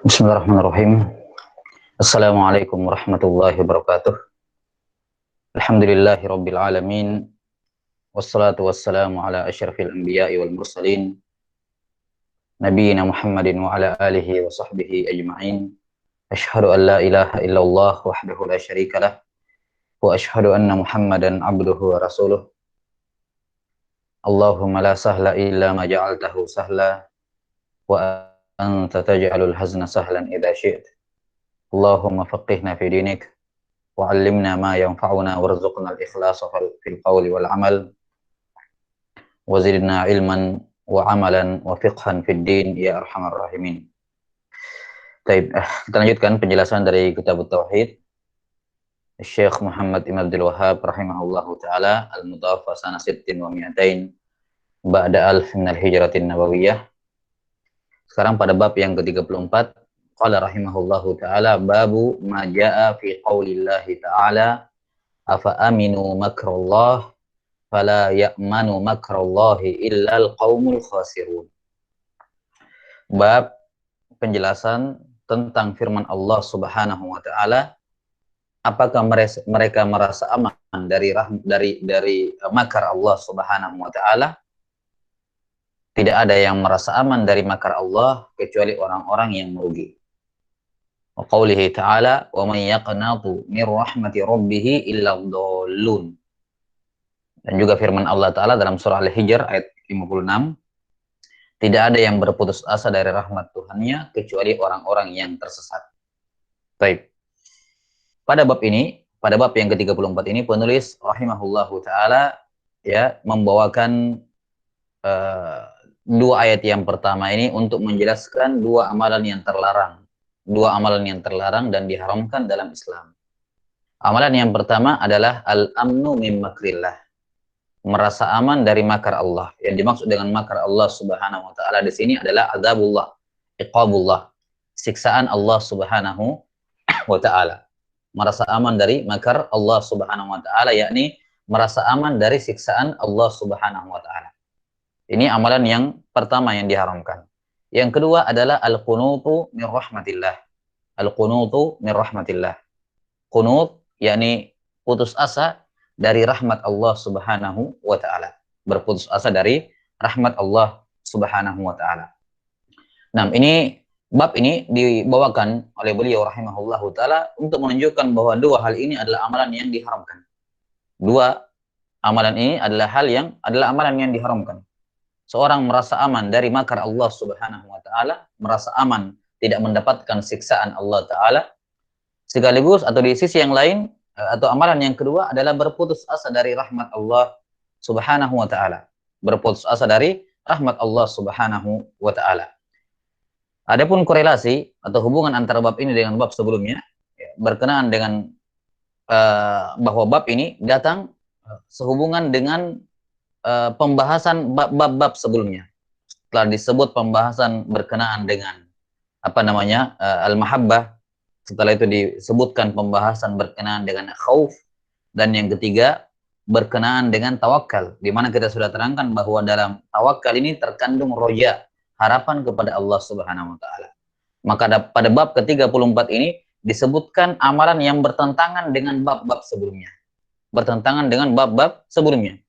Bismillahirrahmanirrahim. Assalamualaikum warahmatullahi wabarakatuh. Alhamdulillahi rabbil alamin. Wassalatu wassalamu ala asyrafil anbiya'i wal mursalin. Nabiyyina Muhammadin wa ala alihi wa sahbihi ajma'in. Ashhadu an la ilaha illallah wahdahu la syarika lah. Wa ashhadu anna Muhammadan abduhu wa rasuluh. Allahumma la sahla illa ma ja'altahu sahla. Wa anta taj'alul hazna sahlan idha syi'ta. Allahumma faqihna fi dinik wa 'allimna ma yanfa'una warzuqna al-ikhlasa fil qawli wal 'amal wa zidna ilman wa 'amalan wa fiqhan fid din ya arhamar rahimin. Baik, kita lanjutkan penjelasan dari Kitab Tauhid Syekh Muhammad Ibn Abdul Wahhab rahimahullahu taala al-mutawafa sana 60 wa 200 ba'da alf min al-hijratin nabawiyah. Sekarang pada bab yang ke-34, qala rahimahullahu taala babu ma jaa fi qaulillahi taala afa aminu makrallah fala ya'manu makrallahi illal qaumul khasirun. Bab penjelasan tentang firman Allah Subhanahu wa taala, apakah mereka merasa aman dari makar Allah Subhanahu wa taala? Tidak ada yang merasa aman dari makar Allah kecuali orang-orang yang merugi. Wa qaulihi ta'ala wa man yaqnatu min rahmati rabbih illa dhallun. Dan juga firman Allah taala dalam surah Al-Hijr ayat 56, tidak ada yang berputus asa dari rahmat Tuhannya kecuali orang-orang yang tersesat. Baik. Pada bab yang ke-34 ini penulis rahimahullahu taala ya membawakan dua ayat yang pertama ini untuk menjelaskan dua amalan yang terlarang dan diharamkan dalam Islam. Amalan yang pertama adalah al-amnu min makrillah, merasa aman dari makar Allah. Yang dimaksud dengan makar Allah Subhanahu wa taala di sini adalah azabullah, iqabullah, siksaan Allah Subhanahu wa taala. Merasa aman dari makar Allah Subhanahu wa taala, yakni merasa aman dari siksaan Allah Subhanahu wa taala. Ini amalan yang pertama yang diharamkan. Yang kedua adalah al-qunutu min rahmatillah. Al-qunutu min rahmatillah. Qunut yakni putus asa dari rahmat Allah Subhanahu wa taala. Berputus asa dari rahmat Allah Subhanahu wa taala. Nah, bab ini dibawakan oleh beliau rahimahullahu taala untuk menunjukkan bahwa dua hal ini adalah amalan yang diharamkan. Dua amalan ini adalah amalan yang diharamkan. Seorang merasa aman dari makar Allah Subhanahu wa taala, merasa aman tidak mendapatkan siksaan Allah taala. Sekaligus atau di sisi yang lain atau amalan yang kedua adalah berputus asa dari rahmat Allah Subhanahu wa taala. Berputus asa dari rahmat Allah Subhanahu wa taala. Adapun korelasi atau hubungan antara bab ini dengan bab sebelumnya berkenaan dengan bahwa bab ini datang sehubungan dengan pembahasan bab-bab sebelumnya. Telah disebut pembahasan berkenaan dengan al-mahabbah. Setelah itu disebutkan pembahasan berkenaan dengan khauf, dan yang ketiga berkenaan dengan tawakal, di mana kita sudah terangkan bahwa dalam tawakal ini terkandung roja, harapan kepada Allah Subhanahu wa taala. Maka pada bab ke-34 ini disebutkan amalan yang bertentangan dengan bab-bab sebelumnya. Bertentangan dengan bab-bab sebelumnya.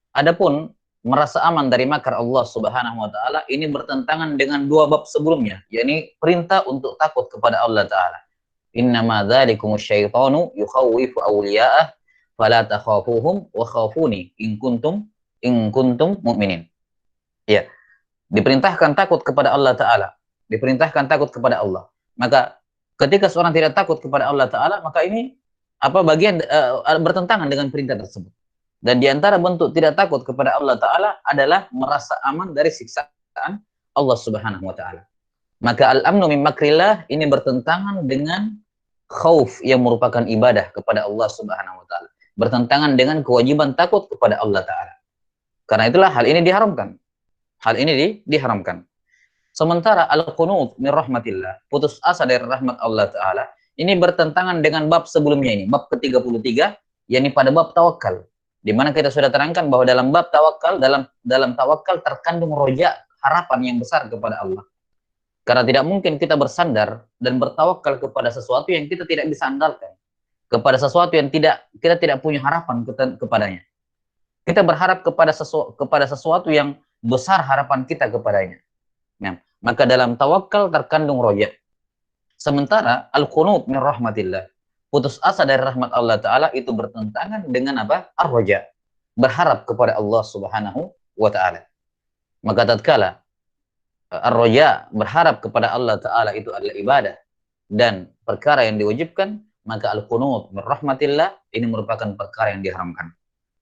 Adapun merasa aman dari makar Allah Subhanahu wa taala ini bertentangan dengan dua bab sebelumnya, yakni perintah untuk takut kepada Allah taala. Innama dzalikumus syaitanu yukhawwifu awliya'ah fala takhafuhum wa khafuni in kuntum mu'minin. Ya, diperintahkan takut kepada Allah taala, diperintahkan takut kepada Allah. Maka ketika seorang tidak takut kepada Allah taala, maka ini bagian bertentangan dengan perintah tersebut. Dan di antara bentuk tidak takut kepada Allah Ta'ala adalah merasa aman dari siksaan Allah Subhanahu wa Ta'ala. Maka al-amnu min makrillah ini bertentangan dengan khauf yang merupakan ibadah kepada Allah Subhanahu wa Ta'ala. Bertentangan dengan kewajiban takut kepada Allah Ta'ala. Karena itulah hal ini diharamkan. Hal ini diharamkan. Sementara al-qunut min rahmatillah, putus asa dari rahmat Allah Ta'ala, ini bertentangan dengan bab sebelumnya ini, bab ke-33, yakni pada bab tawakal. Di mana kita sudah terangkan bahwa dalam bab tawakal, dalam tawakal terkandung roja, harapan yang besar kepada Allah. Karena tidak mungkin kita bersandar dan bertawakal kepada sesuatu yang kita tidak bisa andalkan, kepada sesuatu yang kita tidak punya harapan kepadanya. Kita berharap kepada sesuatu yang besar harapan kita kepadanya. Nah, maka dalam tawakal terkandung roja. Sementara al-qunut min rahmatillah, putus asa dari rahmat Allah Ta'ala, itu bertentangan dengan apa? Ar-roja, berharap kepada Allah Subhanahu wa Ta'ala. Maka tatkala ar-roja, berharap kepada Allah Ta'ala, itu adalah ibadah dan perkara yang diwajibkan, maka al-qunut min rahmatillah ini merupakan perkara yang diharamkan.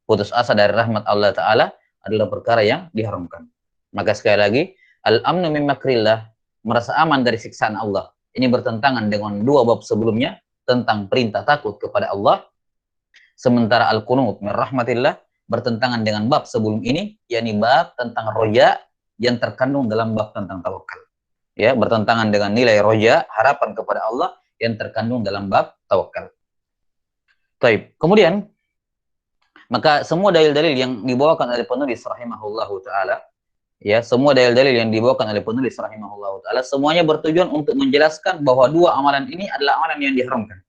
Putus asa dari rahmat Allah Ta'ala adalah perkara yang diharamkan. Maka sekali lagi, al-amnu min makrillah, merasa aman dari siksaan Allah, ini bertentangan dengan dua bab sebelumnya tentang perintah takut kepada Allah. Sementara al-qunut min rahmatillah bertentangan dengan bab sebelum ini, yakni bab tentang roja yang terkandung dalam bab tentang tawakal. Ya, bertentangan dengan nilai roja, harapan kepada Allah, yang terkandung dalam bab tawakal. Baik. Kemudian, maka semua dalil-dalil yang dibawakan oleh penulis rahimahullahu ta'ala, ya, semua dalil-dalil yang dibawakan oleh penulis rahimahullahu ta'ala, semuanya bertujuan untuk menjelaskan bahwa dua amalan ini adalah amalan yang diharamkan.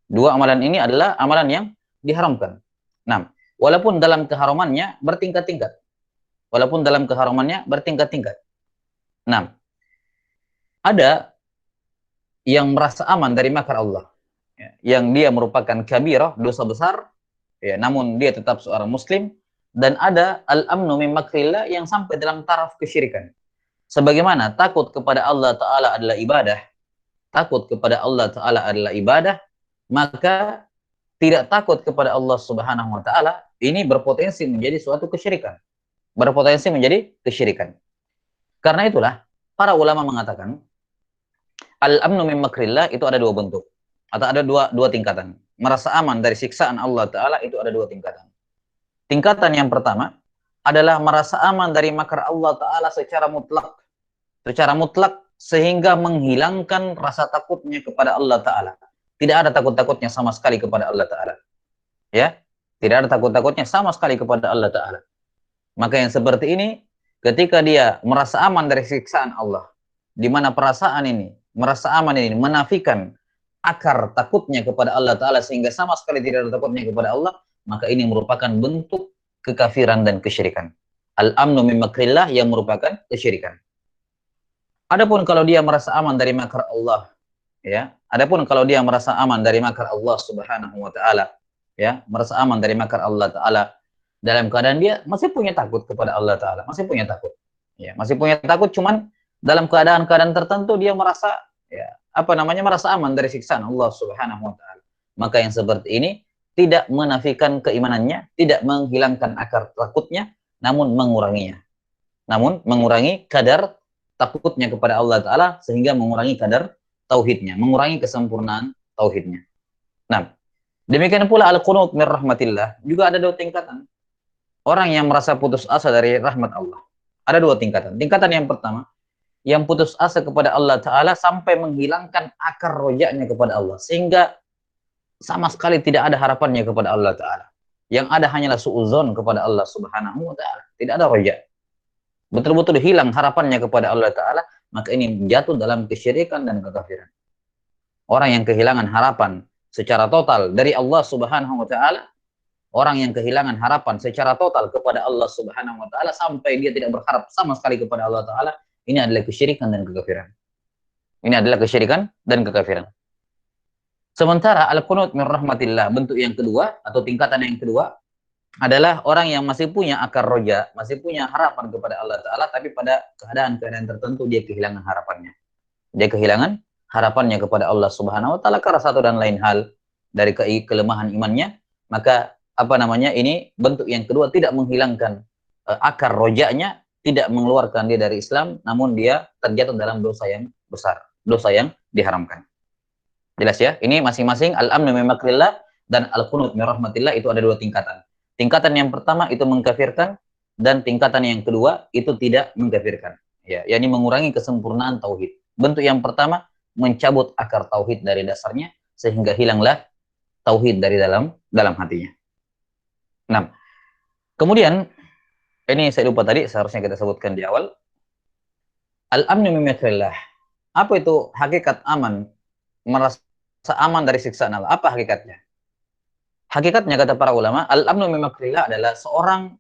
Dua amalan ini adalah amalan yang diharamkan. Nah, walaupun dalam keharamannya bertingkat-tingkat. Walaupun dalam keharamannya bertingkat-tingkat. Nah, ada yang merasa aman dari makar Allah, ya, yang dia merupakan kabirah, dosa besar, ya, namun dia tetap seorang muslim. Dan ada al-amnu min makrillah yang sampai dalam taraf kesyirikan. Sebagaimana takut kepada Allah Ta'ala adalah ibadah, takut kepada Allah Ta'ala adalah ibadah, maka tidak takut kepada Allah Subhanahu wa Ta'ala ini berpotensi menjadi suatu kesyirikan. Berpotensi menjadi kesyirikan. Karena itulah para ulama mengatakan al-amnu min makrillah itu ada dua bentuk, atau ada dua tingkatan. Merasa aman dari siksaan Allah Ta'ala itu ada dua tingkatan. Tingkatan yang pertama adalah merasa aman dari makar Allah Ta'ala secara mutlak. Secara mutlak sehingga menghilangkan rasa takutnya kepada Allah Ta'ala. Tidak ada takut-takutnya sama sekali kepada Allah Ta'ala. Ya, tidak ada takut-takutnya sama sekali kepada Allah Ta'ala. Maka yang seperti ini, ketika dia merasa aman dari siksaan Allah, di mana perasaan ini, merasa aman ini, menafikan akar takutnya kepada Allah Ta'ala, sehingga sama sekali tidak ada takutnya kepada Allah, maka ini merupakan bentuk kekafiran dan kesyirikan. Al-amnu min makrillah yang merupakan kesyirikan. Adapun kalau dia merasa aman dari makar Allah, ya, adapun kalau dia merasa aman dari makar Allah Subhanahu wa Ta'ala, ya, merasa aman dari makar Allah Ta'ala, dalam keadaan dia masih punya takut kepada Allah Ta'ala, masih punya takut, ya, masih punya takut, cuman dalam keadaan-keadaan tertentu dia merasa, ya, merasa aman dari siksaan Allah Subhanahu wa Ta'ala. Maka yang seperti ini tidak menafikan keimanannya, tidak menghilangkan akar takutnya, namun menguranginya. Namun mengurangi kadar takutnya kepada Allah Ta'ala, sehingga mengurangi kadar tauhidnya, mengurangi kesempurnaan tauhidnya. Nah, demikian pula al-qunut min rahmatillah juga ada dua tingkatan. Orang yang merasa putus asa dari rahmat Allah. Ada dua tingkatan. Tingkatan yang pertama, yang putus asa kepada Allah Ta'ala sampai menghilangkan akar rojaknya kepada Allah, sehingga sama sekali tidak ada harapannya kepada Allah Ta'ala. Yang ada hanyalah su'uzon kepada Allah Subhanahu wa Ta'ala. Tidak ada rojak. Betul-betul hilang harapannya kepada Allah Ta'ala, maka ini jatuh dalam kesyirikan dan kekafiran. Orang yang kehilangan harapan secara total dari Allah Subhanahu wa Ta'ala, orang yang kehilangan harapan secara total kepada Allah Subhanahu wa Ta'ala sampai dia tidak berharap sama sekali kepada Allah Ta'ala, ini adalah kesyirikan dan kekafiran. Ini adalah kesyirikan dan kekafiran. Sementara al-qunut min rahmatillah, bentuk yang kedua atau tingkatan yang kedua, adalah orang yang masih punya akar roja, masih punya harapan kepada Allah Ta'ala, tapi pada keadaan-keadaan tertentu dia kehilangan harapannya. Dia kehilangan harapannya kepada Allah Subhanahu wa Ta'ala karena satu dan lain hal dari kelemahan imannya. Maka ini bentuk yang kedua, tidak menghilangkan akar rojaknya, tidak mengeluarkan dia dari Islam, namun dia terjatuh dalam dosa yang besar, dosa yang diharamkan. Jelas ya? Ini masing-masing al-amnu min makrillah dan al-qunut min rahmatillah itu ada dua tingkatan. Tingkatan yang pertama itu mengkafirkan, dan tingkatan yang kedua itu tidak mengkafirkan. Ya, yakni mengurangi kesempurnaan tauhid. Bentuk yang pertama mencabut akar tauhid dari dasarnya sehingga hilanglah tauhid dari dalam hatinya. Nah, kemudian ini saya lupa tadi, seharusnya kita sebutkan di awal. Al-amnu min makrillah. Apa itu hakikat aman? Merasa aman dari siksaan Allah. Apa hakikatnya? Hakikatnya kata para ulama, al-amnu min makrillah adalah seorang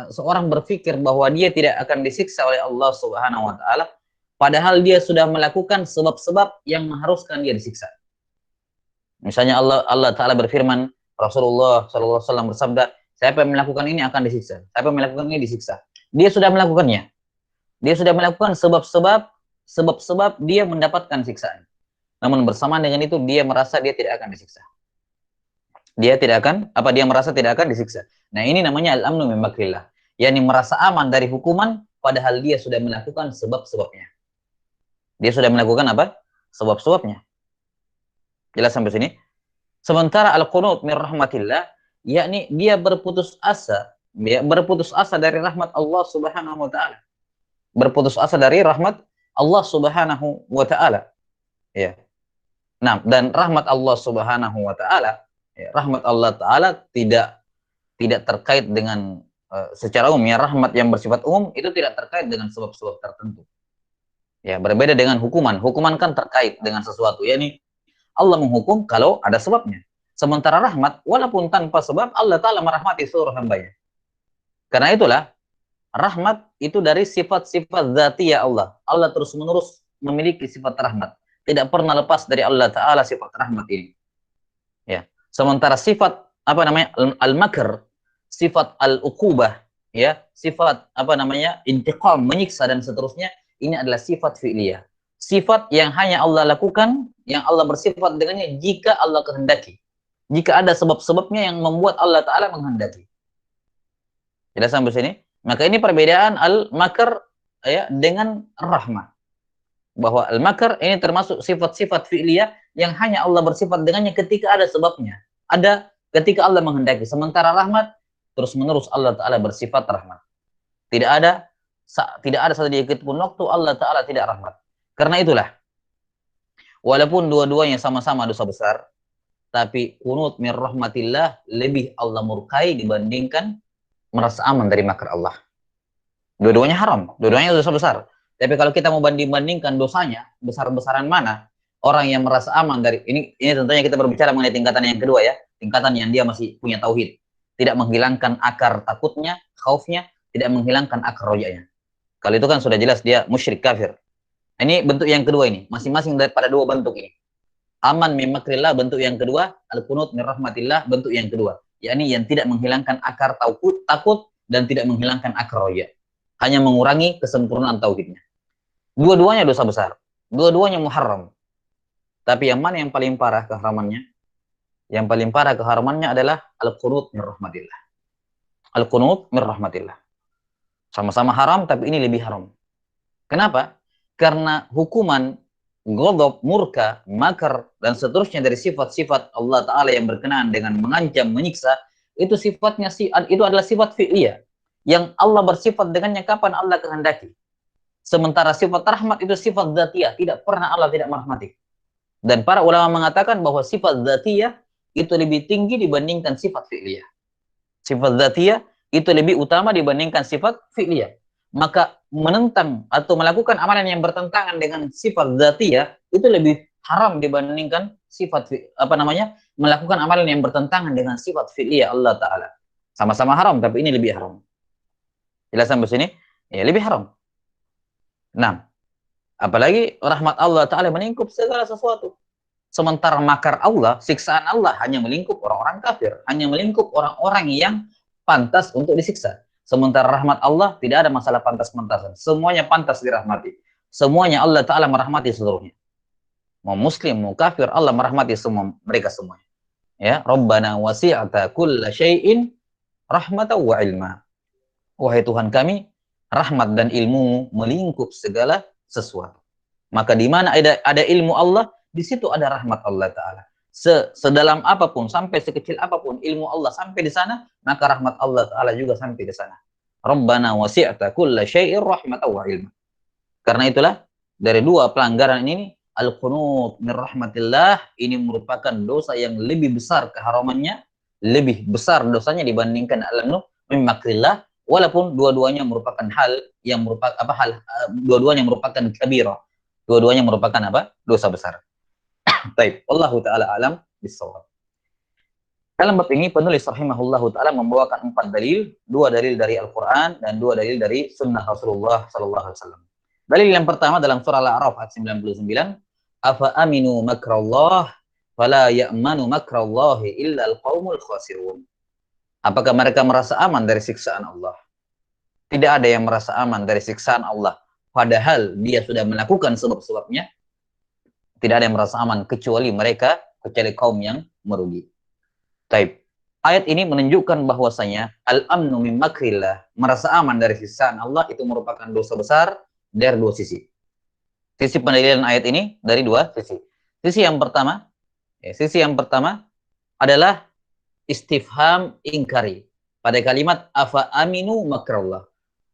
seorang berpikir bahwa dia tidak akan disiksa oleh Allah Subhanahu wa taala padahal dia sudah melakukan sebab-sebab yang mengharuskan dia disiksa. Misalnya Allah taala berfirman, Rasulullah sallallahu alaihi wasallam bersabda, siapa yang melakukan ini akan disiksa. Siapa yang melakukan ini disiksa. Dia sudah melakukannya. Dia sudah melakukan sebab-sebab dia mendapatkan siksaan. Namun bersamaan dengan itu dia merasa dia tidak akan disiksa. Dia merasa tidak akan disiksa. Nah, ini namanya al-amnu min makrillah. Yani merasa aman dari hukuman padahal dia sudah melakukan sebab-sebabnya. Dia sudah melakukan apa? Sebab-sebabnya. Jelas sampai sini? Sementara al-qunut min rahmatillah, yakni dia berputus asa dari rahmat Allah Subhanahu wa taala. Berputus asa dari rahmat Allah Subhanahu wa taala. Ya. Nah, dan rahmat Allah Subhanahu wa taala, rahmat Allah taala tidak terkait dengan secara umum, ya, rahmat yang bersifat umum itu tidak terkait dengan sebab-sebab tertentu. Ya, berbeda dengan hukuman. Hukuman kan terkait dengan sesuatu, yakni Allah menghukum kalau ada sebabnya. Sementara rahmat, walaupun tanpa sebab, Allah Ta'ala merahmati seluruh hambanya. Karena itulah, rahmat itu dari sifat-sifat zatiyah Allah. Allah terus-menerus memiliki sifat rahmat. Tidak pernah lepas dari Allah Ta'ala sifat rahmat ini. Ya. Sementara sifat, al-makr, sifat al-uqubah, ya, sifat, intiqam, menyiksa, dan seterusnya, ini adalah sifat fi'liyah. Sifat yang hanya Allah lakukan, yang Allah bersifat dengannya jika Allah kehendaki. Jika ada sebab-sebabnya yang membuat Allah Ta'ala menghendaki. Jelas sampai sini? Maka ini perbedaan al-makr, ya, dengan rahmah. Bahwa al-makr ini termasuk sifat-sifat fi'liyah yang hanya Allah bersifat dengannya ketika ada sebabnya. Ada ketika Allah menghendaki. Sementara rahmat, terus-menerus Allah Ta'ala bersifat rahmat. Tidak ada satu sedikit pun waktu Allah Ta'ala tidak rahmat. Karena itulah, walaupun dua-duanya sama-sama dosa besar, tapi qunut min rahmatillah lebih Allah murkai dibandingkan merasa aman dari makar Allah. Dua-duanya haram, dua-duanya dosa besar. Tapi kalau kita mau banding-bandingkan dosanya, besar-besaran mana, orang yang merasa aman dari, ini tentunya kita berbicara mengenai tingkatan yang kedua, ya. Tingkatan yang dia masih punya tauhid. Tidak menghilangkan akar takutnya, khaufnya, tidak menghilangkan akar rojanya. Kalau itu kan sudah jelas dia musyrik kafir. Ini bentuk yang kedua ini. Masing-masing daripada dua bentuk ini. Aman min makrillah bentuk yang kedua, al-qunut min rahmatillah bentuk yang kedua. Yakni yang tidak menghilangkan akar takut dan tidak menghilangkan akar roja. Hanya mengurangi kesempurnaan tauhidnya. Dua-duanya dosa besar. Dua-duanya muharram. Tapi yang mana yang paling parah keharamannya? Yang paling parah keharamannya adalah al-qunut min rahmatillah. Al-qunut min rahmatillah. Sama-sama haram, tapi ini lebih haram. Kenapa? Karena hukuman, ghadab, murka, makar, dan seterusnya dari sifat-sifat Allah Ta'ala yang berkenaan dengan mengancam, menyiksa, itu sifatnya, itu adalah sifat fi'liyah. Yang Allah bersifat dengannya kapan Allah kehendaki. Sementara sifat rahmat itu sifat dzatiyah, tidak pernah Allah tidak merahmati. Dan para ulama mengatakan bahwa sifat dzatiyah itu lebih tinggi dibandingkan sifat fi'liyah. Sifat dzatiyah itu lebih utama dibandingkan sifat fi'liyah. Maka menentang atau melakukan amalan yang bertentangan dengan sifat dzatiyah itu lebih haram dibandingkan sifat melakukan amalan yang bertentangan dengan sifat fi'liyah Allah Ta'ala. Sama-sama haram, tapi ini lebih haram. Jelas sampai sini? Ya, lebih haram. Nah, apalagi rahmat Allah Ta'ala melingkup segala sesuatu. Sementara makar Allah, siksaan Allah hanya melingkup orang-orang kafir, hanya melingkup orang-orang yang pantas untuk disiksa. Sementara rahmat Allah tidak ada masalah pantas-pantasan. Semuanya pantas dirahmati. Semuanya Allah Ta'ala merahmati seluruhnya. Mau muslim, mau kafir, Allah merahmati semua mereka semuanya. Ya, Rabbana wasi'ata kulla syai'in rahmatan wa ilma. Wahai Tuhan kami, rahmat dan ilmu melingkup segala sesuatu. Maka di mana ada ilmu Allah, di situ ada rahmat Allah Ta'ala. Sedalam apapun, sampai sekecil apapun ilmu Allah sampai di sana, maka rahmat Allah Ta'ala juga sampai di sana. Rabbana wasi'ta kulla syai'in rahmatan wa ilma. Karena itulah, dari dua pelanggaran ini, al-qunut min rahmatillah, ini merupakan dosa yang lebih besar keharamannya, lebih besar dosanya dibandingkan al-amnu min makrillah, walaupun dua-duanya merupakan hal yang merupakan dua-duanya merupakan kabirah, dua-duanya merupakan apa? Dosa besar. Baik, Allahu taala alam bisawab. Dalam bab ini penulis rahimahullahu taala membawakan 4 dalil, 2 dalil dari Al-Qur'an dan 2 dalil dari sunnah Rasulullah sallallahu alaihi wasallam. Dalil yang pertama dalam surah Al-A'raf ayat 99, afa aminu makrallah fala ya'manu makrallahi illa al-qaumul khasirun. Apakah mereka merasa aman dari siksaan Allah? Tidak ada yang merasa aman dari siksaan Allah, padahal dia sudah melakukan sebab-sebabnya. Tidak ada yang merasa aman kecuali mereka, kecuali kaum yang merugi. Taib. Ayat ini menunjukkan bahwasanya al-amnu min makrillah, merasa aman dari siksaan Allah itu merupakan dosa besar dari 2 sisi. Sisi pendalilan ayat ini dari 2 sisi. Sisi yang pertama adalah istifham ingkari pada kalimat afa aminu makrallah.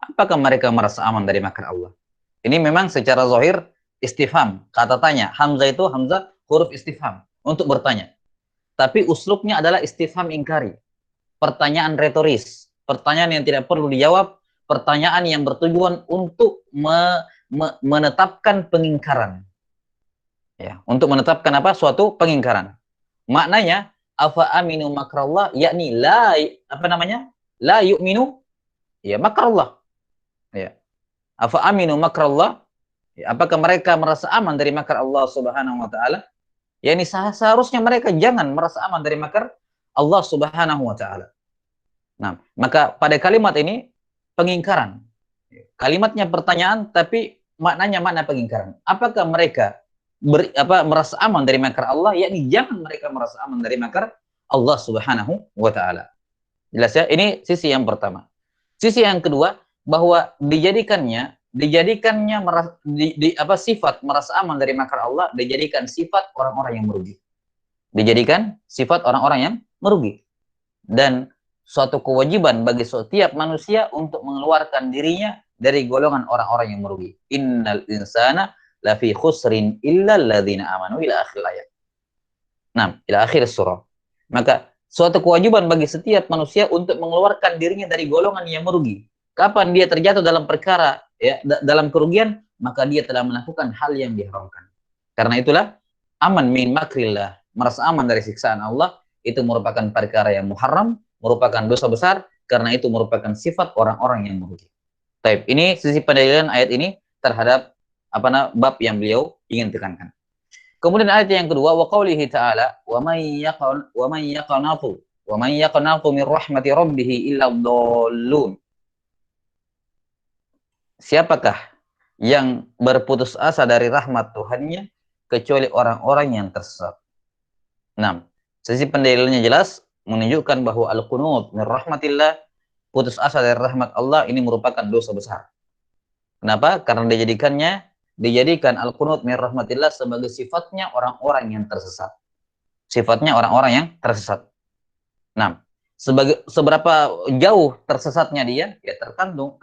Apakah mereka merasa aman dari makar Allah? Ini memang secara zahir istifham, kata tanya. Hamzah itu hamzah huruf istifham untuk bertanya. Tapi uslubnya adalah istifham ingkari. Pertanyaan retoris. Pertanyaan yang tidak perlu dijawab. Pertanyaan yang bertujuan untuk menetapkan pengingkaran. Ya, untuk menetapkan apa? Suatu pengingkaran. Maknanya, afa aminu makrallah, yakni la, la yu'minu, ya makrallah. Ya. Afa aminu makrallah, ya, apakah mereka merasa aman dari makar Allah subhanahu wa ta'ala? Ya, ini seharusnya mereka jangan merasa aman dari makar Allah subhanahu wa ta'ala. Nah, maka pada kalimat ini pengingkaran. Kalimatnya pertanyaan, tapi maknanya makna pengingkaran. Apakah mereka merasa aman dari makar Allah? Yakni jangan mereka merasa aman dari makar Allah subhanahu wa ta'ala. Jelas ya? Ini sisi yang pertama. Sisi yang kedua, bahwa dijadikannya sifat merasa aman dari makar Allah dijadikan sifat orang-orang yang merugi. Dijadikan sifat orang-orang yang merugi. Dan suatu kewajiban bagi setiap manusia untuk mengeluarkan dirinya dari golongan orang-orang yang merugi. Innal insana lafi khusrin illa alladzina amanu ila akhir ayat. Nah, ila akhir surah. Maka suatu kewajiban bagi setiap manusia untuk mengeluarkan dirinya dari golongan yang merugi. Kapan dia terjatuh dalam perkara, ya, dalam kerugian, maka dia telah melakukan hal yang diharamkan. Karena itulah aman min makrillah, merasa aman dari siksaan Allah, itu merupakan perkara yang muharram, merupakan dosa besar, karena itu merupakan sifat orang-orang yang merugi. Baik, ini sisi pendalilan ayat ini terhadap bab yang beliau ingin tekankan. Kemudian ayat yang kedua, wa qaulihi ta'ala, wa may yaqnatu min rahmati rabbih illa dhallun. Siapakah yang berputus asa dari rahmat Tuhannya kecuali orang-orang yang tersesat? Nah, sisi pendalilannya jelas menunjukkan bahwa al-qunut min rahmatillah, putus asa dari rahmat Allah, ini merupakan dosa besar. Kenapa? Karena dijadikan al-qunut min rahmatillah sebagai sifatnya orang-orang yang tersesat. Sifatnya orang-orang yang tersesat. Nah, seberapa jauh tersesatnya dia, ya tergantung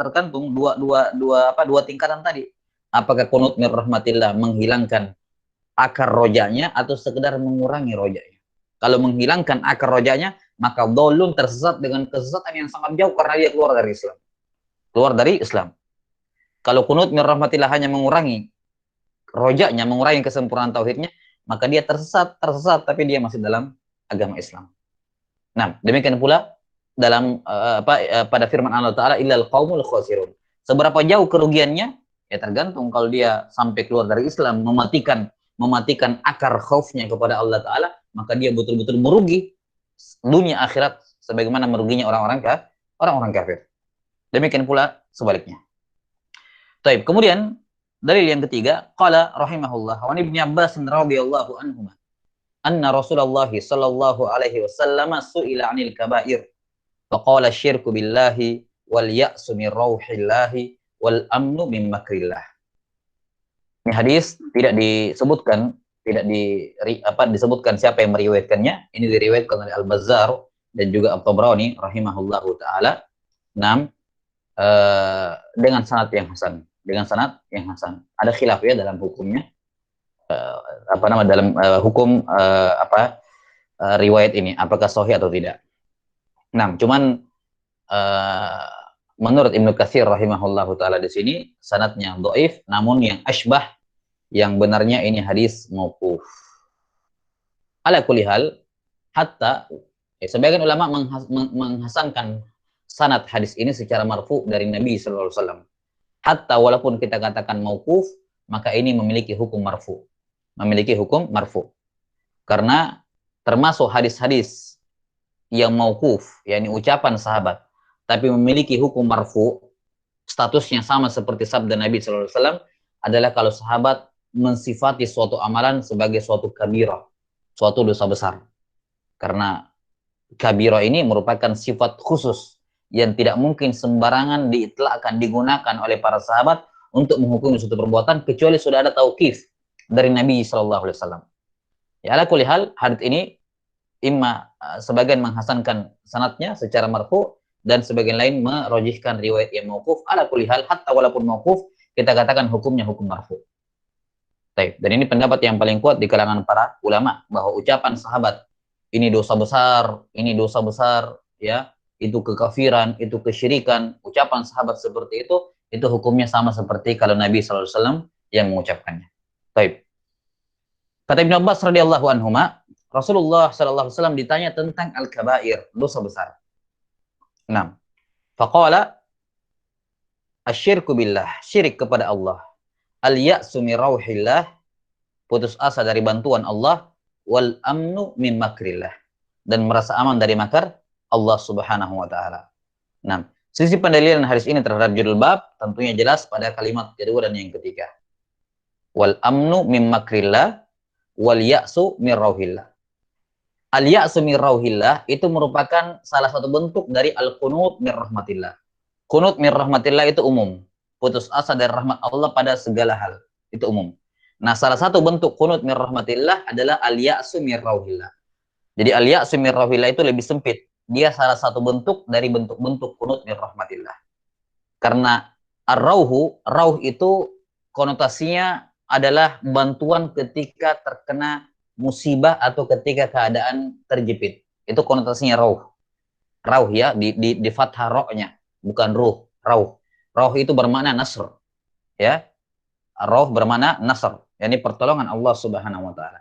dua tingkatan tadi. Apakah qunut min rahmatillah menghilangkan akar rojanya atau sekedar mengurangi rojanya? Kalau menghilangkan akar rojanya, maka dhalun, tersesat dengan kesesatan yang sangat jauh karena dia keluar dari Islam. Keluar dari Islam. Kalau qunut min rahmatillah hanya mengurangi rojanya, mengurangi kesempurnaan tauhidnya, maka dia tersesat tapi dia masih dalam agama Islam. Nah, demikian pula dalam pada firman Allah Ta'ala, illal qaumul khasirun. Seberapa jauh kerugiannya? Ya tergantung. Kalau dia sampai keluar dari Islam, mematikan akar khaufnya kepada Allah Ta'ala, maka dia betul-betul merugi dunia akhirat sebagaimana meruginya orang-orang kafir. Demikian pula sebaliknya. Taib. Kemudian dalil yang ketiga, qala rahimahullah wa ibn Abbas radhiyallahu anhu, anna Rasulullah sallallahu alaihi wasallam su'ila 'anil kaba'ir wa qala syirku billahi wal ya'su min rauhillahi wal amnu min makrillah. Ini hadis tidak disebutkan siapa yang meriwayatkannya. Ini diriwayatkan oleh Al-Bazzar dan juga At-Tabrani rahimahullahu taala. Dengan sanad yang hasan. Ada khilaf ya dalam hukumnya. Dalam hukum riwayat ini apakah sahih atau tidak. Nah, cuman menurut Ibnu Katsir rahimahullahu taala di sini sanadnya dhaif, namun yang asbah, yang benarnya ini hadis mauquf. Ala kulli hal, hatta sebagian ulama menghasankan sanad hadis ini secara marfu dari Nabi sallallahu alaihi wasallam. Hatta walaupun kita katakan mauquf, maka ini memiliki hukum marfu. Memiliki hukum marfu. Karena termasuk hadis-hadis yang mauquf, yakni ucapan sahabat, tapi memiliki hukum marfu, statusnya sama seperti sabda Nabi sallallahu alaihi wasallam, adalah kalau sahabat mensifati suatu amalan sebagai suatu kabirah, suatu dosa besar. Karena kabirah ini merupakan sifat khusus yang tidak mungkin sembarangan diitlakkan, digunakan oleh para sahabat untuk menghukumi suatu perbuatan kecuali sudah ada tauqif dari Nabi sallallahu alaihi wasallam. Ya, ala kulli hal, hadits ini imma sebagian menghasankan sanadnya secara marfu dan sebagian lain merojihkan riwayat yang mauquf. Ala kulli hal, hatta walaupun mauquf, kita katakan hukumnya hukum marfu. Dan ini pendapat yang paling kuat di kalangan para ulama, bahwa ucapan sahabat ini dosa besar, ya, itu kekafiran, itu kesyirikan, ucapan sahabat seperti itu hukumnya sama seperti kalau Nabi sallallahu alaihi wasallam yang mengucapkannya. Baik. Kata Ibnu Abbas radhiyallahu anhuma, Rasulullah sallallahu alaihi wasallam ditanya tentang al-kabair, dosa besar. 6. Faqala asyirku billah, syirik kepada Allah. Al-ya'su min rauhillah, putus asa dari bantuan Allah, wal amnu min makrillah, dan merasa aman dari makar Allah Subhanahu wa taala. 6. Sisi pendalilan hadis ini terhadap judul bab tentunya jelas pada kalimat kedua dan yang ketiga. Wal amnu min makrillah, wal ya'su min rauhillah. Al-ya'su min rauhillah itu merupakan salah satu bentuk dari al-qunut min rahmatillah. Qunut min rahmatillah itu umum, putus asa dari rahmat Allah pada segala hal, itu umum. Nah, salah satu bentuk qunut min rahmatillah adalah al-ya'su min rauhillah. Jadi al-ya'su min rauhillah itu lebih sempit. Dia salah satu bentuk dari bentuk-bentuk qunut min rahmatillah. Karena ar-rauh itu konotasinya adalah bantuan ketika terkena musibah atau ketika keadaan terjepit. Itu konotasinya rauh. Rauh ya, di fathah ra-nya, bukan ruh, rauh. Rauh itu bermakna nasr. Ya. Rauh bermakna nasr, yakni pertolongan Allah Subhanahu wa taala.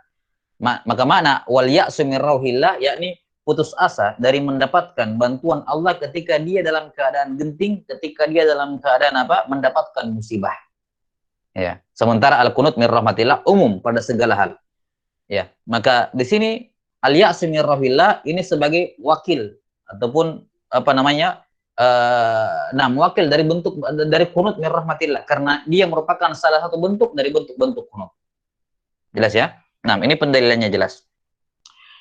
Maka makna wal ya'su min rauhillah, yakni putus asa dari mendapatkan bantuan Allah ketika dia dalam keadaan genting, ketika dia dalam keadaan mendapatkan musibah. Ya, sementara al-qunut min rahmatillah umum pada segala hal. Ya, maka di sini al-ya'su min rauhillah ini sebagai wakil ataupun wakil dari bentuk dari qunut min rahmatillah, karena dia merupakan salah satu bentuk dari bentuk-bentuk qunut. Jelas ya? Nah, ini pendalilannya jelas.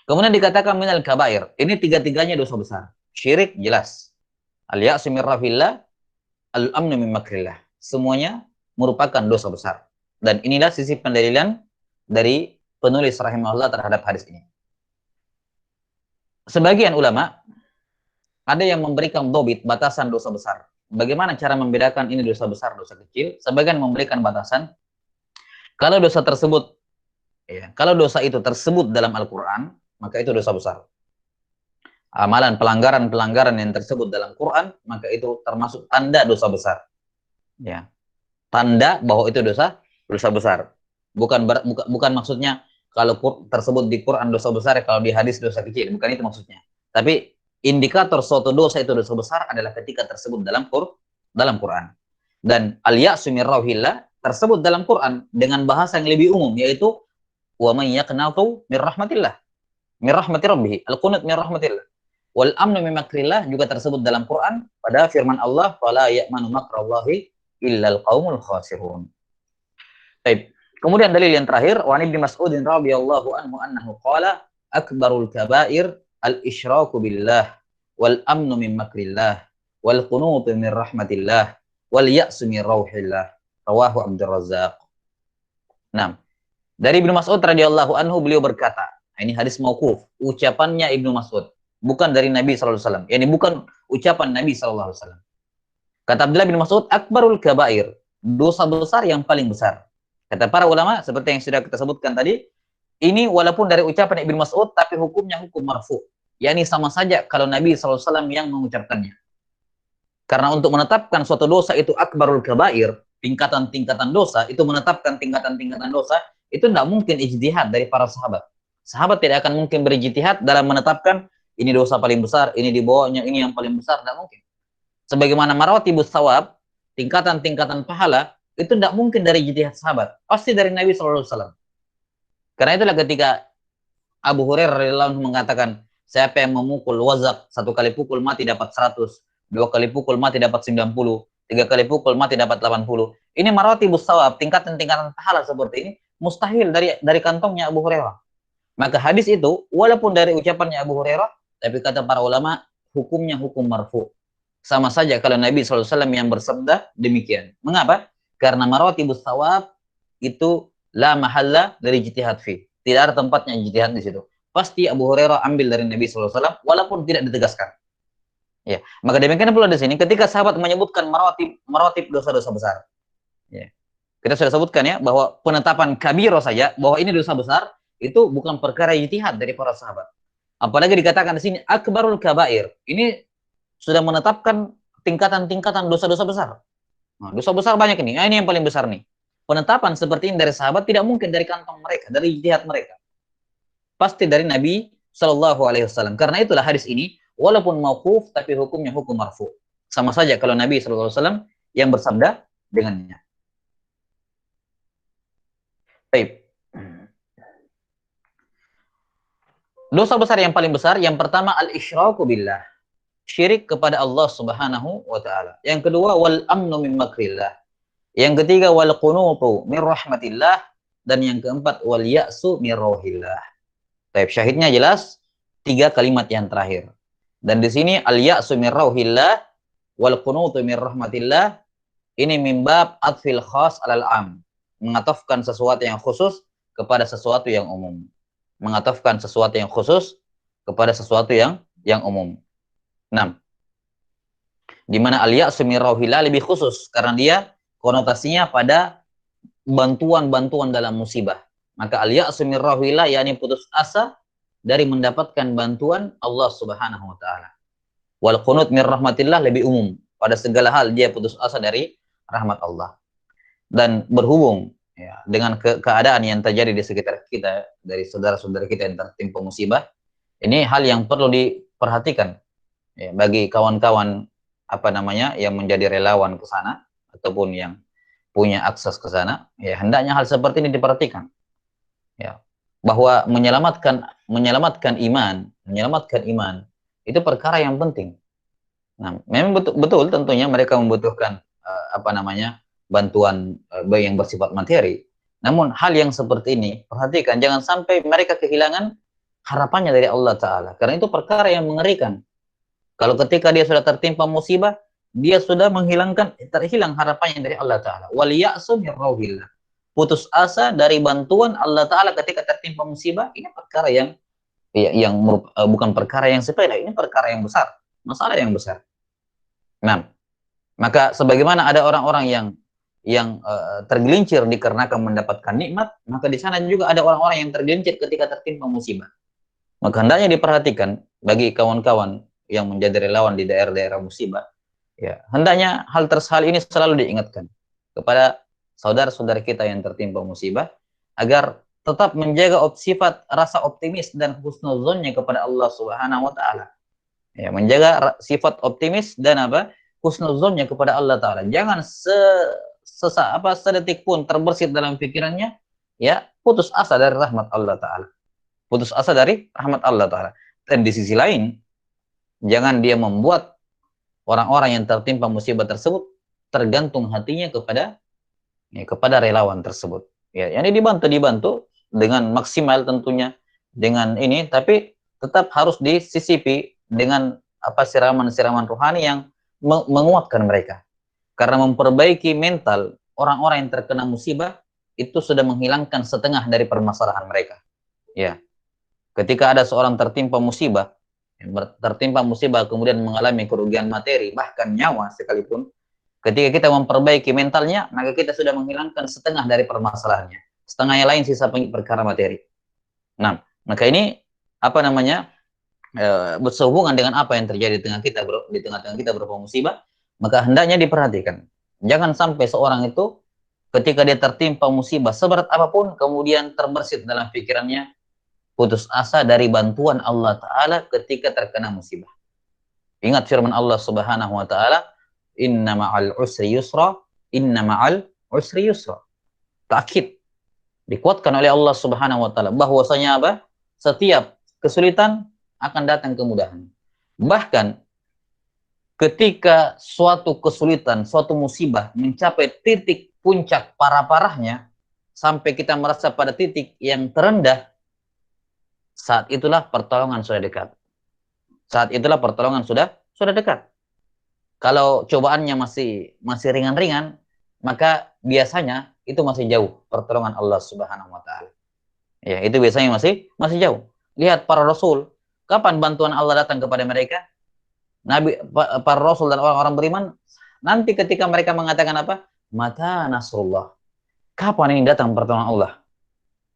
Kemudian dikatakan minal kabair. Ini tiga-tiganya dosa besar. Syirik jelas. Al-ya'su min rahmatillah, al-amnu min makrillah. Semuanya merupakan dosa besar. Dan inilah sisi pendalilan dari penulis rahimahullah terhadap hadis ini. Sebagian ulama ada yang memberikan dobit, batasan dosa besar. Bagaimana cara membedakan ini dosa besar, dosa kecil? Sebagian memberikan batasan. Kalau dosa tersebut, kalau dosa itu tersebut dalam Al-Quran, maka itu dosa besar. Amalan pelanggaran yang tersebut dalam Quran, maka itu termasuk tanda dosa besar. Ya, tanda bahwa itu dosa besar. Bukan maksudnya kalau tersebut di Quran dosa besar, kalau di hadis dosa kecil. Bukan itu maksudnya. Tapi indikator suatu dosa itu dosa besar adalah ketika tersebut dalam Quran. Dan al-ya'su min rauhillah tersebut dalam Quran dengan bahasa yang lebih umum, yaitu wa may yaqnatu min rahmatillah, min rahmati rabbih, al-qunut min rahmatillah. Wal amnu min makrillah juga tersebut dalam Quran pada firman Allah, fala ya'manu makrallahi illal qaumul khasirun. Baik. Kemudian dalil yang terakhir, wa Ibnu Mas'ud radhiyallahu anhu annahu qala akbarul kabair al-isyraku billah wal amnu min makrillah wal qunutu min rahmatillah wal ya'su min rauhillah, rawahu Abdur Razzaq. Nah, dari Ibnu Mas'ud radhiyallahu anhu beliau berkata, ini hadis mauquf, ucapannya Ibnu Mas'ud, bukan dari Nabi sallallahu alaihi wasallam. Yani bukan ucapan Nabi sallallahu alaihi wasallam. Kata Abdullah bin Mas'ud, akbarul kabair, dosa besar yang paling besar. Kata para ulama seperti yang sudah kita sebutkan tadi, ini walaupun dari ucapan Ibnu Mas'ud tapi hukumnya hukum marfu. Yani sama saja kalau Nabi sallallahu alaihi wasallam yang mengucapkannya. Karena untuk menetapkan suatu dosa itu akbarul kabair, tingkatan-tingkatan dosa, itu menetapkan tingkatan-tingkatan dosa, itu tidak mungkin ijtihad dari para sahabat. Sahabat tidak akan mungkin berijtihad dalam menetapkan ini dosa paling besar, ini di bawahnya, ini yang paling besar, tidak mungkin. Sebagaimana maratibus thawab, tingkatan-tingkatan pahala, itu tidak mungkin dari ijtihad sahabat, pasti dari Nabi SAW. Karena itulah ketika Abu Hurairah radhiyallahu anhu mengatakan, siapa yang memukul wazak, satu kali pukul mati dapat 100, dua kali pukul mati dapat 90, tiga kali pukul mati dapat 80. Ini maratibus thawab, tingkatan-tingkatan pahala seperti ini mustahil dari kantongnya Abu Hurairah. Maka hadis itu walaupun dari ucapannya Abu Hurairah, tapi kata para ulama hukumnya hukum marfu. Sama saja kalau Nabi SAW yang bersabda demikian. Mengapa? Karena maratibus thawab itu la mahalla dari ijtihad fi. Tidak ada tempatnya ijtihad di situ. Pasti Abu Hurairah ambil dari Nabi SAW walaupun tidak ditegaskan. Ya, maka demikian pula di sini ketika sahabat menyebutkan maratib dosa-dosa besar. Ya. Kita sudah sebutkan ya bahwa penetapan kabiro saja bahwa ini dosa besar itu bukan perkara ijtihad dari para sahabat. Apalagi dikatakan di sini akbarul kabair. Ini sudah menetapkan tingkatan-tingkatan dosa-dosa besar. Nah, dosa besar banyak ini. Nah, ini yang paling besar nih. Penetapan seperti ini dari sahabat tidak mungkin dari kantong mereka, dari ijtihad mereka. Pasti dari Nabi Shallallahu Alaihi Wasallam. Karena itulah hadis ini walaupun mauquf tapi hukumnya hukum marfu. Sama saja kalau Nabi Shallallahu Alaihi Wasallam yang bersabda dengannya. Baik. Dosa besar yang paling besar yang pertama al-isyraku billah. Syirik kepada Allah Subhanahu wa taala. Yang kedua wal amnu min makrillah. Yang ketiga wal qunutu min rahmatillah dan yang keempat wal ya'su min rauhillah. Baik, syahidnya jelas tiga kalimat yang terakhir. Dan di sini al ya'su min rauhillah wal qunutu min rahmatillah ini min bab atfil khas alal am. Mengatofkan sesuatu yang khusus kepada sesuatu yang umum. Mengatofkan sesuatu yang khusus kepada sesuatu yang umum. 6. Di mana al-ya'su min rauhillah lebih khusus karena dia konotasinya pada bantuan-bantuan dalam musibah. Maka al-ya'su min rauhillah yakni putus asa dari mendapatkan bantuan Allah Subhanahu wa taala. Wal qunut min rahmatillah lebih umum. Pada segala hal dia putus asa dari rahmat Allah. Dan berhubung ya, dengan keadaan yang terjadi di sekitar kita dari saudara-saudara kita yang tertimpa musibah, ini hal yang perlu diperhatikan. Ya, bagi kawan-kawan yang menjadi relawan ke sana ataupun yang punya akses ke sana, ya hendaknya hal seperti ini diperhatikan. Ya, bahwa menyelamatkan iman itu perkara yang penting. Nah, memang betul tentunya mereka membutuhkan bantuan yang bersifat materi. Namun hal yang seperti ini perhatikan jangan sampai mereka kehilangan harapannya dari Allah Ta'ala. Karena itu perkara yang mengerikan. Kalau ketika dia sudah tertimpa musibah, dia sudah terhilang harapannya dari Allah Ta'ala. Wal ya'su min rauhillah. Putus asa dari bantuan Allah Ta'ala ketika tertimpa musibah, ini perkara yang bukan perkara yang sepele, ini perkara yang besar, masalah yang besar. Nah, maka sebagaimana ada orang-orang yang tergelincir dikarenakan mendapatkan nikmat, maka di sana juga ada orang-orang yang tergelincir ketika tertimpa musibah. Maka hendaknya diperhatikan bagi kawan-kawan yang menjadi relawan di daerah-daerah musibah, ya hendaknya hal ini selalu diingatkan kepada saudara-saudara kita yang tertimpa musibah agar tetap menjaga sifat rasa optimis dan husnuzonnya kepada Allah Subhanahu wa taala. Ya, menjaga sifat optimis dan husnuzonnya kepada Allah Ta'ala. Jangan sedetik pun terbersit dalam pikirannya ya putus asa dari rahmat Allah Ta'ala. Putus asa dari rahmat Allah Ta'ala. Dan di sisi lain jangan dia membuat orang-orang yang tertimpa musibah tersebut tergantung hatinya kepada relawan tersebut. Ya, yang dibantu dengan maksimal tentunya dengan ini, tapi tetap harus disisipi dengan siraman-siraman rohani yang menguatkan mereka. Karena memperbaiki mental orang-orang yang terkena musibah itu sudah menghilangkan setengah dari permasalahan mereka. Ya. Ketika ada seorang tertimpa musibah kemudian mengalami kerugian materi bahkan nyawa sekalipun, ketika kita memperbaiki mentalnya maka kita sudah menghilangkan setengah dari permasalahannya, setengah yang lain sisa perkara materi. Nah, maka ini bersehubungan dengan apa yang terjadi di tengah-tengah kita berupa musibah, Maka hendaknya diperhatikan. Jangan sampai seorang itu ketika dia tertimpa musibah seberat apapun, kemudian terbersit dalam pikirannya putus asa dari bantuan Allah Ta'ala ketika terkena musibah. Ingat firman Allah Subhanahu wa Ta'ala, "Inna ma'al usri yusra, inna ma'al usri yusra." Takkid, dikuatkan oleh Allah Subhanahu wa Ta'ala bahwasanya apa? Setiap kesulitan akan datang kemudahan. Bahkan ketika suatu kesulitan, suatu musibah mencapai titik puncak parah-parahnya, sampai kita merasa pada titik yang terendah, saat itulah pertolongan sudah dekat. Saat itulah pertolongan sudah dekat. Kalau cobaannya masih ringan-ringan, maka biasanya itu masih jauh pertolongan Allah Subhanahu wa Ta'ala. Ya, itu biasanya masih jauh. Lihat para rasul, kapan bantuan Allah datang kepada mereka? Nabi, para rasul dan orang-orang beriman, nanti ketika mereka mengatakan apa? Mata nasrullah. Kapan ini datang pertolongan Allah?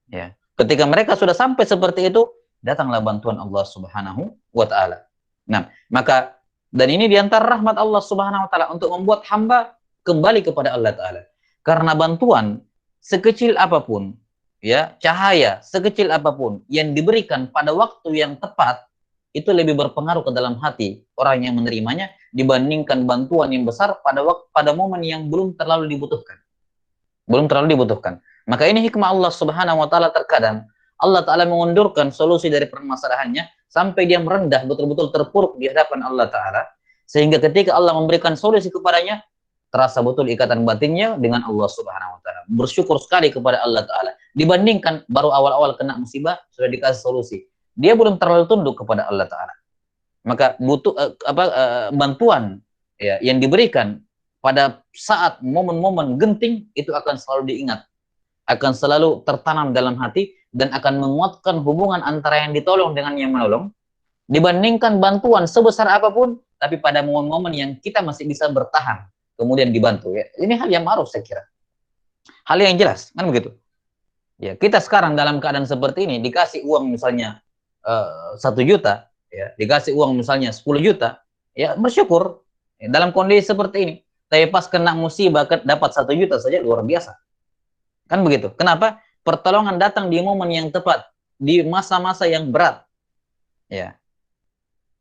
Ya. Ketika mereka sudah sampai seperti itu, datanglah bantuan Allah Subhanahu wa Ta'ala. Nah, maka dan ini diantara rahmat Allah Subhanahu wa Ta'ala untuk membuat hamba kembali kepada Allah Ta'ala. Karena bantuan sekecil apapun, ya, cahaya sekecil apapun yang diberikan pada waktu yang tepat, itu lebih berpengaruh ke dalam hati orang yang menerimanya dibandingkan bantuan yang besar pada momen yang belum terlalu dibutuhkan. Belum terlalu dibutuhkan. Maka ini hikmah Allah Subhanahu wa Ta'ala, terkadang Allah Ta'ala mengundurkan solusi dari permasalahannya sampai dia merendah, betul-betul terpuruk di hadapan Allah Ta'ala, sehingga ketika Allah memberikan solusi kepadanya, terasa betul ikatan batinnya dengan Allah Subhanahu wa Ta'ala. Bersyukur sekali kepada Allah Ta'ala. Dibandingkan baru awal-awal kena musibah sudah dikasih solusi, dia belum terlalu tunduk kepada Allah Ta'ala. Maka butuh bantuan ya, yang diberikan pada saat momen-momen genting itu akan selalu diingat, akan selalu tertanam dalam hati, dan akan menguatkan hubungan antara yang ditolong dengan yang menolong, dibandingkan bantuan sebesar apapun, tapi pada momen-momen yang kita masih bisa bertahan, kemudian dibantu. Ya. Ini hal yang ma'ruf saya kira. Hal yang jelas, kan begitu. Ya, kita sekarang dalam keadaan seperti ini, dikasih uang misalnya 1 juta, ya, dikasih uang misalnya 10 juta, ya bersyukur ya, dalam kondisi seperti ini. Tapi pas kena musibah dapat 1 juta saja luar biasa. Kan begitu. Kenapa? Pertolongan datang di momen yang tepat, di masa-masa yang berat. Ya.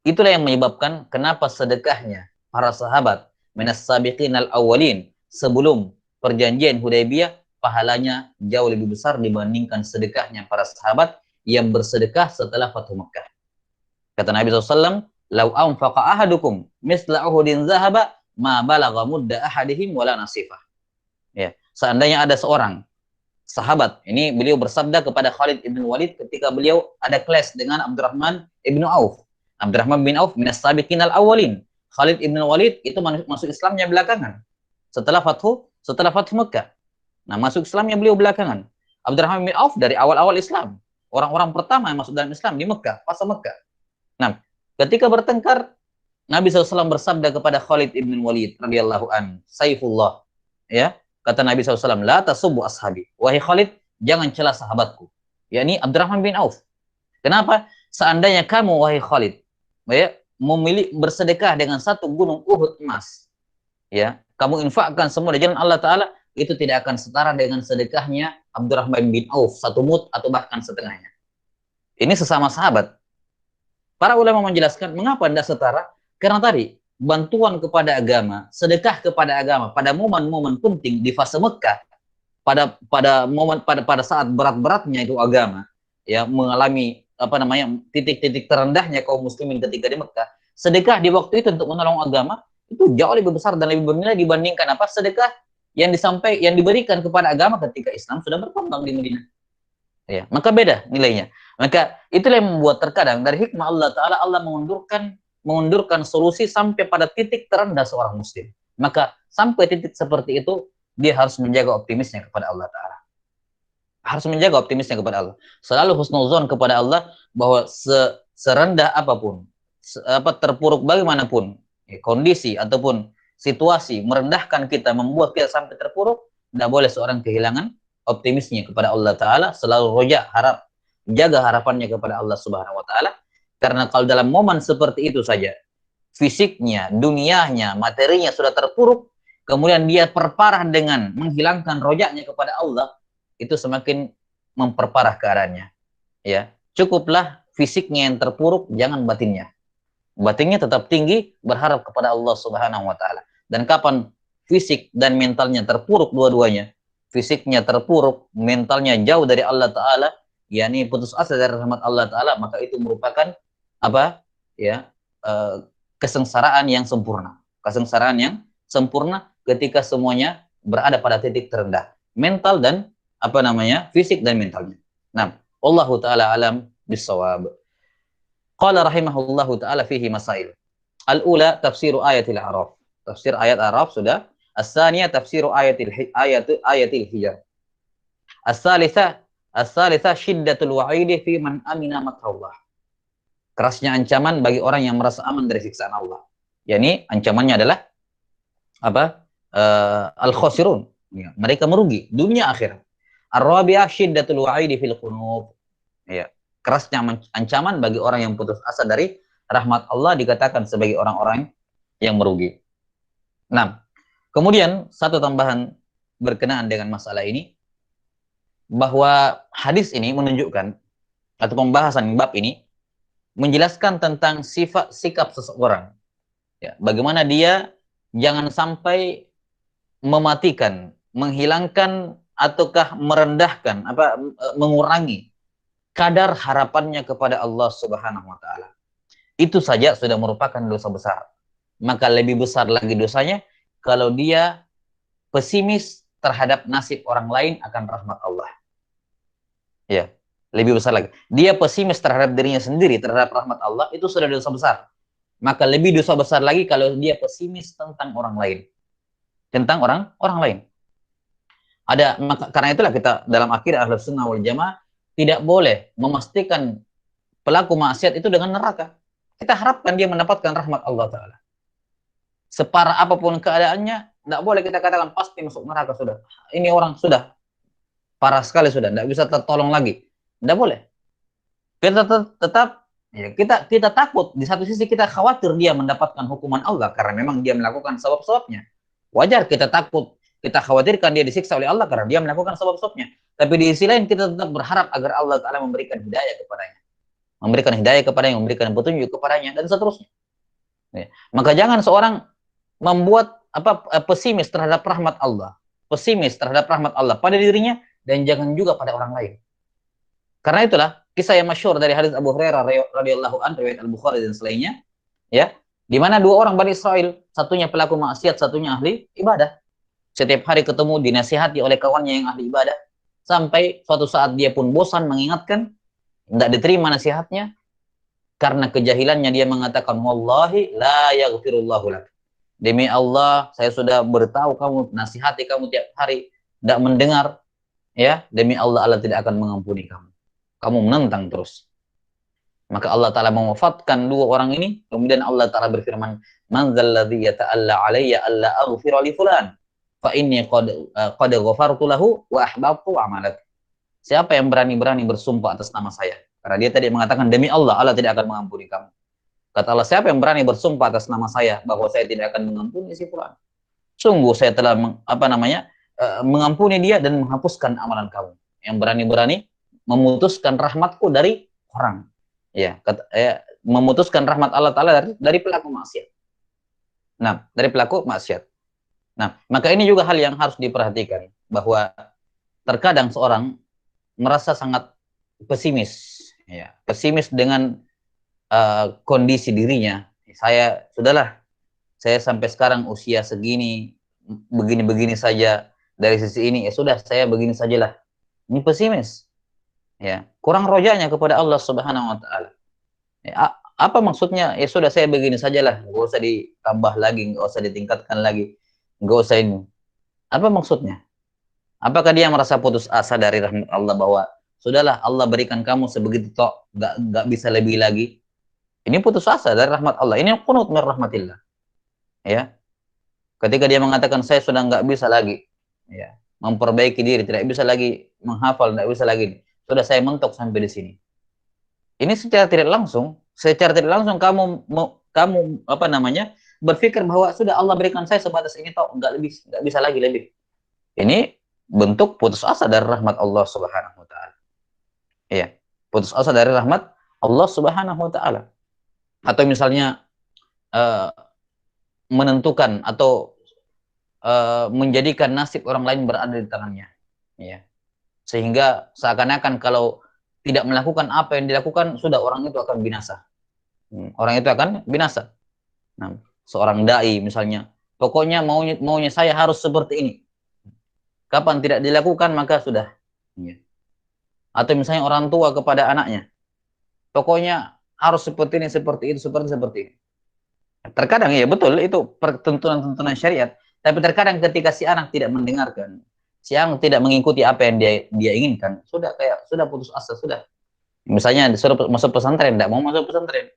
Itulah yang menyebabkan kenapa sedekahnya para sahabat minas sabiqinal awwalin sebelum perjanjian Hudaybiyah pahalanya jauh lebih besar dibandingkan sedekahnya para sahabat yang bersedekah setelah Fathu Makkah. Kata Nabi SAW, "Lau anfaqa ahadukum misla Uhudin zahaba ma balagha mudda ahadihim wala nasifah." Ya, seandainya ada seorang sahabat, ini beliau bersabda kepada Khalid ibn Walid ketika beliau ada kelas dengan Abdurrahman ibn Auf. Abdurrahman bin Auf minas sabiqinal awwalin. Khalid ibn Walid itu masuk Islamnya belakangan. Setelah Fathu Makkah. Nah, masuk Islamnya beliau belakangan. Abdurrahman bin Auf dari awal-awal Islam. Orang-orang pertama yang masuk dalam Islam di Mekah, pas Mekah. Nah, ketika bertengkar, Nabi SAW bersabda kepada Khalid ibn Walid radhiyallahu an, Saifullah, ya, kata Nabi SAW, la tasubbu ashabi. Wahai Khalid, jangan celah sahabatku. yakni Abdurrahman bin Auf. Kenapa? Seandainya kamu, wahai Khalid, ya, bersedekah dengan 1 gunung Uhud emas, ya, kamu infakkan semua di jalan Allah Ta'ala, itu tidak akan setara dengan sedekahnya Abdurrahman bin Auf 1 mud atau bahkan setengahnya. Ini sesama sahabat. Para ulama menjelaskan mengapa tidak setara? Karena tadi bantuan kepada agama, sedekah kepada agama pada momen-momen penting di fase Mekah, pada saat berat-beratnya itu agama, ya, mengalami titik-titik terendahnya kaum muslimin ketika di Mekah, sedekah di waktu itu untuk menolong agama itu jauh lebih besar dan lebih bernilai dibandingkan sedekah yang diberikan kepada agama ketika Islam sudah berkembang di Madinah. Ya, maka beda nilainya. Maka itulah yang membuat terkadang dari hikmah Allah Ta'ala, Allah mengundurkan solusi sampai pada titik terendah seorang muslim. Maka sampai titik seperti itu, dia harus menjaga optimisnya kepada Allah Ta'ala. Harus menjaga optimisnya kepada Allah. Selalu husnuzon kepada Allah bahwa serendah apapun, terpuruk bagaimanapun kondisi ataupun situasi merendahkan kita, membuat kita sampai terpuruk, tidak boleh seorang kehilangan optimisnya kepada Allah Ta'ala. Selalu roja, jaga harapannya kepada Allah Subhanahu Wa Ta'ala. Karena kalau dalam momen seperti itu saja fisiknya, dunianya, materinya sudah terpuruk, kemudian dia perparah dengan menghilangkan rojaknya kepada Allah, itu semakin memperparah keadaannya. Ya, cukuplah fisiknya yang terpuruk, jangan batinnya. Batinnya tetap tinggi, berharap kepada Allah Subhanahu wa taala. Dan kapan fisik dan mentalnya terpuruk dua-duanya, fisiknya terpuruk, mentalnya jauh dari Allah taala, yakni putus asa dari rahmat Allah taala, maka itu merupakan apa? Ya, kesengsaraan yang sempurna. Kesengsaraan yang sempurna ketika semuanya berada pada titik terendah, mental dan apa namanya? Fisik dan mentalnya. Nah, Allahu taala alam bisawab. Qala rahimahullahu taala fihi masail. Al-ula tafsiru ayatil A'raf. Tafsir ayat A'raf sudah. As-saniyah tafsiru ayatil Hijr. As-salitsah syiddatul wa'idi fi man amina makrallah. Kerasnya ancaman bagi orang yang merasa aman dari siksaan Allah. Yani ancamannya adalah apa? Al-khasirun. Ya, mereka merugi dunia akhirat. Ar-rabi'ah syiddatul wa'idi fil qunub. Ya, kerasnya ancaman bagi orang yang putus asa dari rahmat Allah dikatakan sebagai orang-orang yang merugi. Nah, kemudian satu tambahan berkenaan dengan masalah ini, bahwa hadis ini menunjukkan, atau pembahasan bab ini menjelaskan tentang sifat sikap seseorang. Ya, bagaimana dia jangan sampai mematikan, menghilangkan ataukah merendahkan, mengurangi kadar harapannya kepada Allah Subhanahu wa taala. Itu saja sudah merupakan dosa besar. Maka lebih besar lagi dosanya kalau dia pesimis terhadap nasib orang lain akan rahmat Allah. Ya, lebih besar lagi. Dia pesimis terhadap dirinya sendiri terhadap rahmat Allah, itu sudah dosa besar. Maka lebih dosa besar lagi kalau dia pesimis tentang orang lain. Tentang orang lain. Karena itulah kita dalam akidah Ahlus Sunnah wal Jamaah tidak boleh memastikan pelaku maksiat itu dengan neraka. Kita harapkan dia mendapatkan rahmat Allah Ta'ala. Separah apapun keadaannya, tidak boleh kita katakan pasti masuk neraka sudah. Ini orang sudah parah sekali sudah, tidak bisa tertolong lagi. Tidak boleh. Kita tetap ya, kita takut. Di satu sisi kita khawatir dia mendapatkan hukuman Allah karena memang dia melakukan sebab-sebabnya. Wajar kita takut, kita khawatirkan dia disiksa oleh Allah karena dia melakukan sebab-sebabnya. Tapi di sisi lain kita tetap berharap agar Allah Ta'ala memberikan hidayah kepadanya. Memberikan hidayah kepadanya, memberikan petunjuk kepadanya, dan seterusnya. Ya. Maka jangan seorang membuat pesimis terhadap rahmat Allah. Pesimis terhadap rahmat Allah pada dirinya, dan jangan juga pada orang lain. Karena itulah kisah yang masyhur dari hadis Abu Hurairah radhiyallahu anhu, riwayat Al-Bukhari dan selainnya, ya, di mana dua orang Bani Israel, satunya pelaku maksiat, satunya ahli ibadah. Setiap hari ketemu, dinasihati oleh kawannya yang ahli ibadah, sampai suatu saat dia pun bosan mengingatkan, tidak diterima nasihatnya, karena kejahilannya dia mengatakan, wallahi la yaghfirullahu lak. Demi Allah, saya sudah beritahu kamu, nasihati kamu tiap hari, tidak mendengar, ya, demi Allah, Allah tidak akan mengampuni kamu. Kamu menentang terus. Maka Allah Ta'ala mewafatkan dua orang ini, kemudian Allah Ta'ala berfirman, man dzalladzi yata'alla alayya alla aghfira li fulan fa inni qad ghafartu lahu wa ahbabtu amalak. Siapa yang berani-berani bersumpah atas nama saya? Karena dia tadi mengatakan, demi Allah, Allah tidak akan mengampuni kamu. Kata Allah, siapa yang berani bersumpah atas nama saya bahwa saya tidak akan mengampuni si fulan? Sungguh saya telah mengampuni dia dan menghapuskan amalan kamu. Yang berani-berani memutuskan rahmatku dari orang. Ya, memutuskan rahmat Allah Ta'ala dari pelaku maksiat. Nah, dari pelaku maksiat. Nah, maka ini juga hal yang harus diperhatikan, bahwa terkadang seorang merasa sangat pesimis, ya, pesimis dengan kondisi dirinya. Sudahlah, saya sampai sekarang usia segini, begini-begini saja, dari sisi ini, ya sudah, saya begini sajalah. Ini pesimis. Ya, kurang rojanya kepada Allah Subhanahu wa taala. Ya, apa maksudnya? Ya sudah, saya begini sajalah, enggak usah ditambah lagi, enggak usah ditingkatkan lagi, enggak usah ini. Apa maksudnya? Apakah dia merasa putus asa dari rahmat Allah, bahwa sudahlah, Allah berikan kamu sebegitu tok, enggak bisa lebih lagi? Ini putus asa dari rahmat Allah. Ini qunut min rahmatillah. Ya. Ketika dia mengatakan, saya sudah enggak bisa lagi, ya, memperbaiki diri, tidak bisa lagi menghafal, tidak bisa lagi, sudah saya mentok sampai di sini. Ini secara tidak langsung kamu kamu apa namanya berpikir bahwa sudah Allah berikan saya sebatas ini toh, nggak bisa lagi lebih. Ini bentuk putus asa dari rahmat Allah Subhanahu wa taala. Iya, putus asa dari rahmat Allah Subhanahu wa taala. Atau misalnya uh, menentukan atau menjadikan nasib orang lain berada di tangannya. Ya. Sehingga seakan-akan kalau tidak melakukan apa yang dilakukan, sudah orang itu akan binasa. Orang itu akan binasa. Nah, seorang dai misalnya, pokoknya maunya saya harus seperti ini. Kapan tidak dilakukan maka sudah. Ya. Atau misalnya orang tua kepada anaknya, pokoknya harus seperti ini, seperti itu, seperti ini. Terkadang ya betul itu tuntunan-tuntunan syariat, tapi terkadang ketika si anak tidak mendengarkan, si anak tidak mengikuti apa yang dia inginkan, sudah putus asa sudah. Misalnya disuruh masuk pesantren, tidak mau masuk pesantren.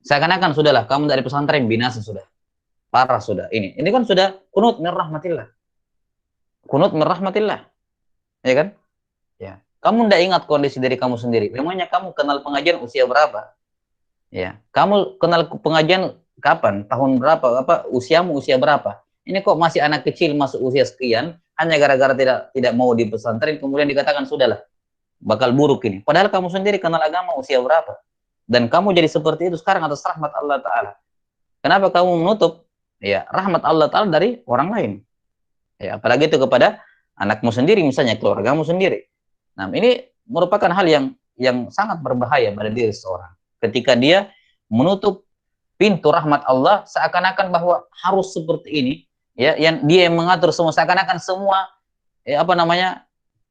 Seakan-akan sudahlah kamu dari pesantren binasa sudah. Parah sudah. Ini kan sudah kunut min rahmatillah. Kunut min rahmatillah. Ya kan? Ya. Kamu tidak ingat kondisi diri kamu sendiri. Memangnya kamu kenal pengajian usia berapa? Ya. Kamu kenal pengajian kapan? Tahun berapa? Usiamu usia berapa? Ini kok masih anak kecil masuk usia sekian, hanya gara-gara tidak mau di pesantren, kemudian dikatakan sudahlah, bakal buruk ini. Padahal kamu sendiri kenal agama usia berapa? Dan kamu jadi seperti itu sekarang atas rahmat Allah Ta'ala. Kenapa kamu menutup ya rahmat Allah Ta'ala dari orang lain? Ya, apalagi itu kepada anakmu sendiri misalnya, keluargamu sendiri. Nah, ini merupakan hal yang sangat berbahaya pada diri seseorang. Ketika dia menutup pintu rahmat Allah seakan-akan bahwa harus seperti ini, ya, yang dia yang mengatur semua, seakan-akan semua apa namanya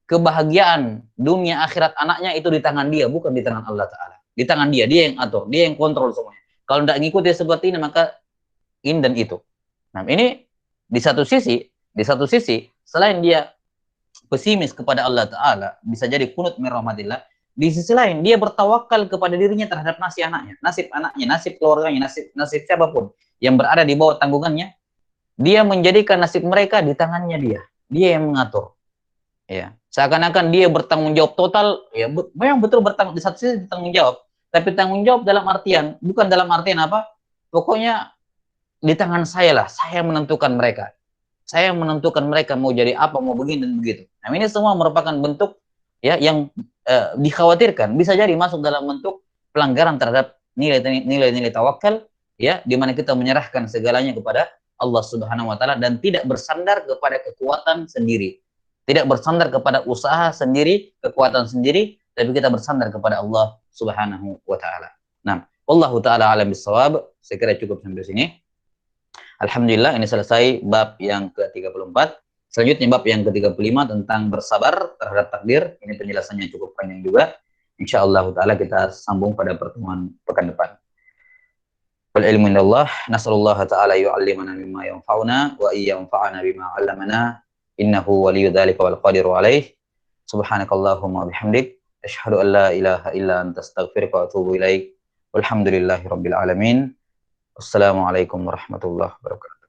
kebahagiaan dunia akhirat anaknya itu di tangan dia, bukan di tangan Allah Ta'ala. Di tangan dia yang atur, dia yang kontrol semuanya. Kalau tidak ngikuti seperti ini, maka ini dan itu. Nah, ini di satu sisi, selain dia pesimis kepada Allah Ta'ala, bisa jadi kunut min rahmatillah, di sisi lain dia bertawakal kepada dirinya terhadap nasib anaknya, nasib keluarganya, nasib siapapun yang berada di bawah tanggungannya. Dia menjadikan nasib mereka di tangannya dia yang mengatur. Ya, seakan-akan dia bertanggung jawab total. Ya, memang betul di satu sisi bertanggung jawab, tapi tanggung jawab dalam artian bukan dalam artian apa? Pokoknya di tangan saya lah, saya menentukan mereka. Saya menentukan mereka mau jadi apa, mau begini dan begitu. Nah, ini semua merupakan bentuk ya yang dikhawatirkan bisa jadi masuk dalam bentuk pelanggaran terhadap nilai-nilai tawakal, ya, di mana kita menyerahkan segalanya kepada Allah Subhanahu wa taala dan tidak bersandar kepada kekuatan sendiri. Tidak bersandar kepada usaha sendiri, kekuatan sendiri, tapi kita bersandar kepada Allah Subhanahu wa taala. Nah, wallahu taala alam bisawab. Saya kira cukup sampai sini. Alhamdulillah ini selesai bab yang ke-34. Selanjutnya bab yang ke-35 tentang bersabar terhadap takdir. Ini penjelasannya cukup panjang juga. Insyaallah taala kita sambung pada pertemuan pekan depan. Wal ilmu indallah, nasallallahu taala yu'allimana mimma yanfa'una wa iyyanfa'ana bima 'allamana. Innahu waliyyu dzalika wal qadiru alaih. Subhanakallahumma bihamdik asyhadu an la ilaha illa anta astaghfiruka wa atubu ilaik. Walhamdulillahirabbil alamin. Wassalamualaikum warahmatullahi wabarakatuh.